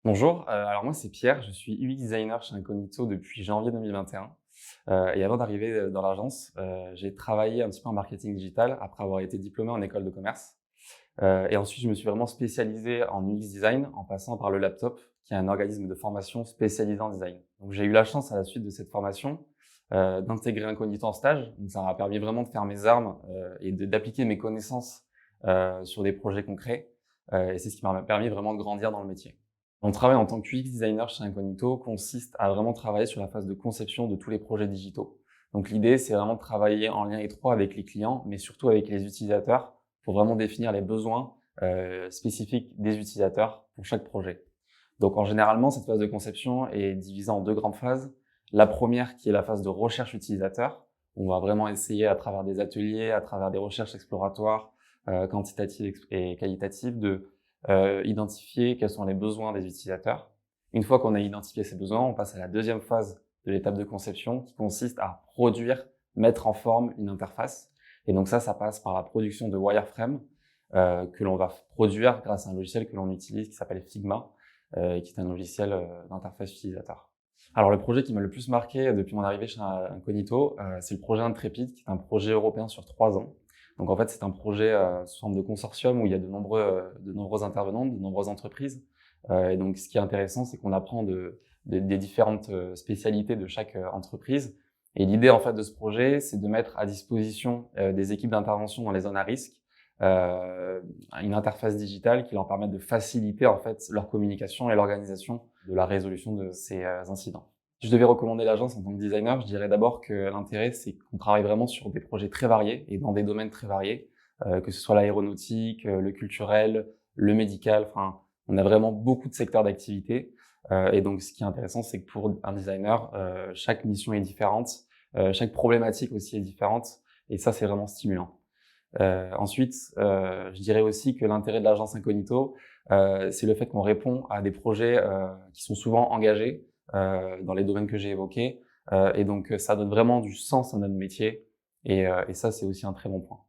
Bonjour, alors moi c'est Pierre, je suis UX designer chez Incognito depuis janvier 2021. Et avant d'arriver dans l'agence, j'ai travaillé un petit peu en marketing digital après avoir été diplômé en école de commerce. Et ensuite je me suis vraiment spécialisé en UX design en passant par le Laptop, qui est un organisme de formation spécialisé en design. Donc j'ai eu la chance à la suite de cette formation d'intégrer Incognito en stage. Donc ça m'a permis vraiment de faire mes armes et d'appliquer mes connaissances sur des projets concrets. Et c'est ce qui m'a permis vraiment de grandir dans le métier. Mon travail en tant que UX designer chez Incognito consiste à vraiment travailler sur la phase de conception de tous les projets digitaux. Donc l'idée, c'est vraiment de travailler en lien étroit avec les clients, mais surtout avec les utilisateurs, pour vraiment définir les besoins spécifiques des utilisateurs pour chaque projet. Donc généralement, cette phase de conception est divisée en deux grandes phases. La première qui est la phase de recherche utilisateur. On va vraiment essayer à travers des ateliers, à travers des recherches exploratoires, quantitatives et qualitatives, de identifier quels sont les besoins des utilisateurs. Une fois qu'on a identifié ces besoins, on passe à la deuxième phase de l'étape de conception qui consiste à produire, mettre en forme une interface. Et donc ça passe par la production de wireframes que l'on va produire grâce à un logiciel que l'on utilise qui s'appelle Figma, qui est un logiciel d'interface utilisateur. Alors le projet qui m'a le plus marqué depuis mon arrivée chez Incognito, c'est le projet Intrépide, qui est un projet européen sur 3 ans. Donc en fait, c'est un projet sous forme de consortium où il y a de nombreux intervenants, de nombreuses entreprises. Et donc ce qui est intéressant, c'est qu'on apprend des différentes spécialités de chaque entreprise. Et l'idée en fait de ce projet, c'est de mettre à disposition des équipes d'intervention dans les zones à risque une interface digitale qui leur permette de faciliter en fait leur communication et l'organisation de la résolution de ces incidents. Si je devais recommander l'agence en tant que designer, je dirais d'abord que l'intérêt, c'est qu'on travaille vraiment sur des projets très variés et dans des domaines très variés, que ce soit l'aéronautique, le culturel, le médical, enfin, on a vraiment beaucoup de secteurs d'activité. Et donc, ce qui est intéressant, c'est que pour un designer, chaque mission est différente, chaque problématique aussi est différente, et ça, c'est vraiment stimulant. Ensuite, je dirais aussi que l'intérêt de l'agence Incognito, c'est le fait qu'on répond à des projets qui sont souvent engagés dans les domaines que j'ai évoqués. Et donc, ça donne vraiment du sens à notre métier. Et ça, c'est aussi un très bon point.